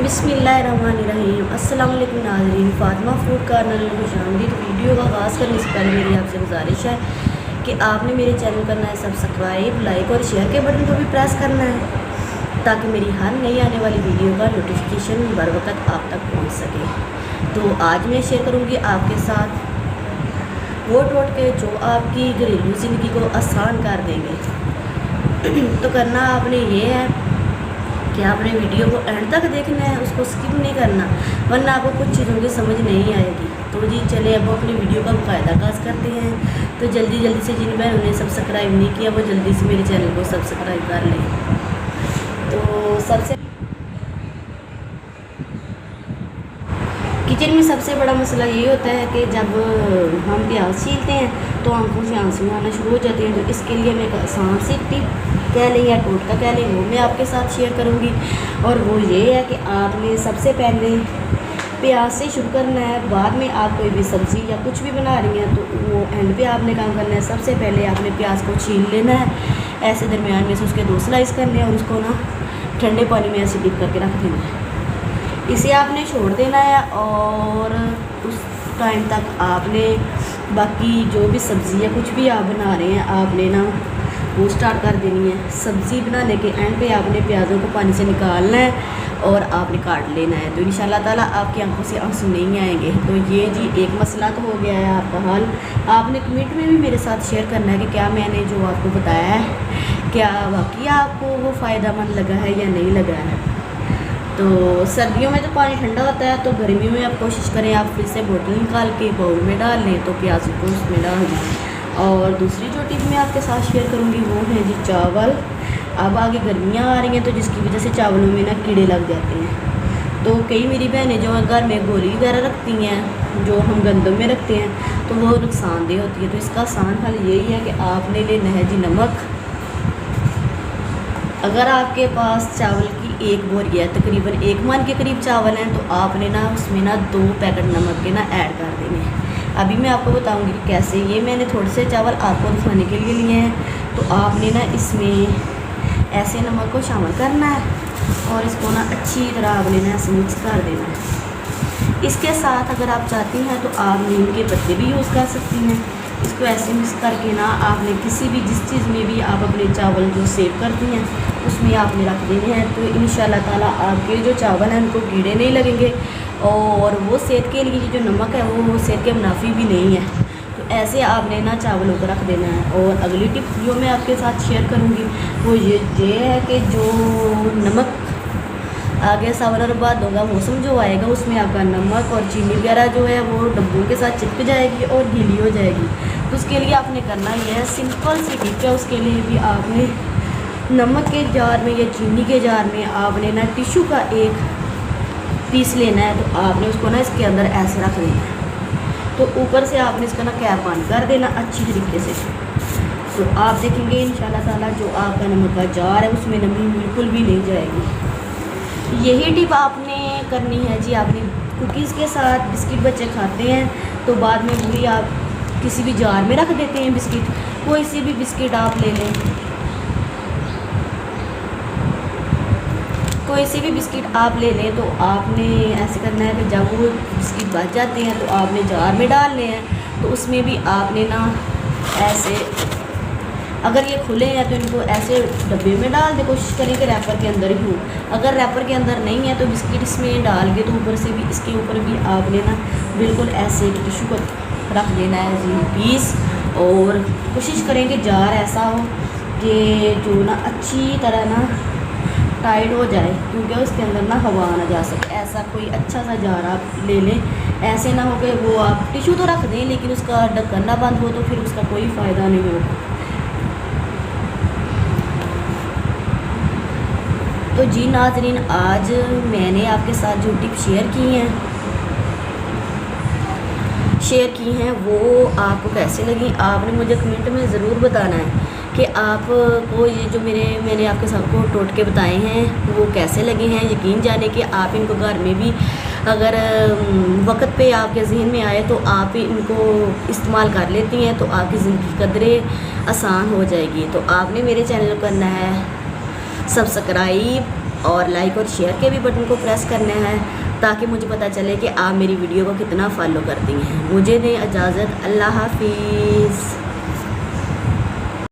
बिस्मिल्लाहिर्रहमानिर्रहीम। अस्सलाम वालेकुम नाज़रीन। फ़ातिमा फूड कॉर्नर में खुशामदीद। वीडियो का आगाज़ करने से पहले मेरी आपसे गुजारिश है कि आपने मेरे चैनल करना है सब्सक्राइब, लाइक और शेयर के बटन को भी प्रेस करना है ताकि मेरी हर नई आने वाली वीडियो का नोटिफिकेशन बर वक्त आप तक पहुँच सके। तो आज मैं शेयर करूँगी आपके साथ वो टोटके जो आपकी घरेलू ज़िंदगी को आसान कर देंगे। तो करना आपने ये है कि आपने वीडियो को एंड तक देखना है, उसको स्किप नहीं करना, वरना आपको कुछ चीज़ों की समझ नहीं आएगी। तो जी चले अब अपनी वीडियो का बाकायदा आगाज़ करते हैं। तो जल्दी जल्दी से जिन बहनों ने सब्सक्राइब नहीं किया वो जल्दी से मेरे चैनल को सब्सक्राइब कर लें। तो सबसे किचन में सबसे बड़ा मसला ये होता है कि जब हम प्याज छीलते हैं तो आंखों से आंसू आना शुरू हो जाते हैं। तो इसके लिए मैं एक आसान सी टिप कह लें या टोटका कह लें, वो मैं आपके साथ शेयर करूंगी। और वो ये है कि आपने सबसे पहले प्याज से शुरू करना है। बाद में आप कोई भी सब्ज़ी या कुछ भी बना रही हैं तो वो एंड पे आपने काम करना है। सबसे पहले आपने प्याज को छील लेना है, ऐसे दरमियान में से उसके 2 स्लाइस करने हैं और उसको ना ठंडे पानी में ऐसे डिप करके रख देना है। इसे आपने छोड़ देना है और उस टाइम तक आपने बाकी जो भी सब्ज़ी या कुछ भी आप बना रहे हैं आपने ना वो स्टार्ट कर देनी है। सब्ज़ी बनाने के एंड पे आपने प्याज़ों को पानी से निकालना है और आपने काट लेना है। तो इंशाल्लाह ताला आपकी आंखों से आंसू नहीं आएंगे। तो ये जी एक मसला तो हो गया है आपका हल। आपने कमेंट में भी मेरे साथ शेयर करना है कि क्या मैंने जो आपको बताया है क्या वाकई आपको वो फ़ायदेमंद लगा है या नहीं लगा है। तो सर्दियों में तो पानी ठंडा होता है, तो गर्मियों में आप कोशिश करें आप फ्रिज से बोतल निकाल के बाउल में डाल लें तो प्याज को उसमें डाल दें। और दूसरी जो टिप मैं आपके साथ शेयर करूंगी वो है जी चावल। अब आगे गर्मियां आ रही हैं तो जिसकी वजह से चावलों में ना कीड़े लग जाते हैं। तो कई मेरी बहनें जो घर में गोली वगैरह रखती हैं जो हम गंदम में रखते हैं तो वो नुकसानदेह होती है। तो इसका आसान हल यही है कि आपने लेना है जी नमक। अगर आपके पास चावल की एक बोरी है, तकरीबन 1 मन के करीब चावल हैं, तो आपने ना उसमें ना 2 पैकेट नमक के ना ऐड कर देने हैं। अभी मैं आपको बताऊंगी कि कैसे। ये मैंने थोड़े से चावल आपको दिखाने के लिए लिए हैं। तो आपने ना इसमें ऐसे नमक को शामिल करना है और इसको ना अच्छी तरह आपने ना ऐसे मिक्स कर देना है। इसके साथ अगर आप चाहती हैं तो आप नीम के पत्ते भी यूज़ कर सकती हैं। इसको ऐसे मिक्स करके ना आपने किसी भी जिस चीज़ में भी आप अपने चावल जो सेव करती हैं उसमें आपने रख देने हैं। तो इंशाल्लाह ताला आपके जो चावल हैं उनको कीड़े नहीं लगेंगे और वो सेहत के लिए जो नमक है वो सेहत के मुनाफी भी नहीं है। तो ऐसे आपने ना चावलों को रख देना है। और अगली टिप जो मैं आपके साथ शेयर करूँगी वो ये है कि जो नमक आगे सावन और बाद होगा मौसम जो आएगा उसमें आपका नमक और चीनी वगैरह जो है वो डब्बों के साथ चिपक जाएगी और गीली हो जाएगी। तो उसके लिए आपने करना ये है, सिंपल सी टिप है। उसके लिए भी आपने नमक के जार में या चीनी के जार में आपने ना टिश्यू का एक पीस लेना है। तो आपने उसको ना इसके अंदर ऐसे रख देना है। तो ऊपर से आपने इसका ना कैप बंद कर देना अच्छी तरीके से। तो आप देखेंगे इंशाल्लाह ताला जो आपका नमक का जार है उसमें नमी बिल्कुल भी नहीं जाएगी। यही टिप आपने करनी है जी। आपने कुकीज़ के साथ बिस्किट बच्चे खाते हैं तो बाद में वही आप किसी भी जार में रख देते हैं बिस्किट। कोई सी भी बिस्किट आप ले लें, कोई सी भी बिस्किट आप ले लें। तो आपने ऐसे करना है कि जब वो बिस्किट बच जाते हैं तो आपने जार में डालने हैं। तो उसमें भी आपने ना ऐसे, अगर ये खुले हैं तो इनको ऐसे डब्बे में डाल दे। कोशिश करें कि रैपर के अंदर ही हो। अगर रैपर के अंदर नहीं है तो बिस्किट इसमें डाल के तो ऊपर से भी इसके ऊपर भी आपने ना बिल्कुल ऐसे टिश्यू को रख देना है जी पीस। और कोशिश करें कि जार ऐसा हो कि जो ना अच्छी तरह ना टाइट हो जाए, क्योंकि उसके अंदर ना हवा ना जा सके। ऐसा कोई अच्छा सा जार आप ले लें। ऐसे ना हो कि वो आप टिश्यू तो रख दें लेकिन उसका ढक्कन ना बंद हो तो फिर उसका कोई फ़ायदा नहीं होगा। तो जी नाज़रीन, आज मैंने आपके साथ जो टिप शेयर की हैं वो आपको कैसे लगी आपने मुझे कमेंट में ज़रूर बताना है कि आपको ये जो मैंने आपके साथ को टोटके बताए हैं वो कैसे लगे हैं। यकीन जाने कि आप इनको घर में भी अगर वक्त पे आपके जहन में आए तो आप इनको इस्तेमाल कर लेती हैं तो आपकी ज़िंदगी कदरें आसान हो जाएगी। तो आपने मेरे चैनल को करना है सब्सक्राइब, और लाइक और शेयर के भी बटन को प्रेस करना है ताकि मुझे पता चले कि आप मेरी वीडियो को कितना फॉलो करती हैं। मुझे दें इजाज़त, अल्लाह हाफिज़।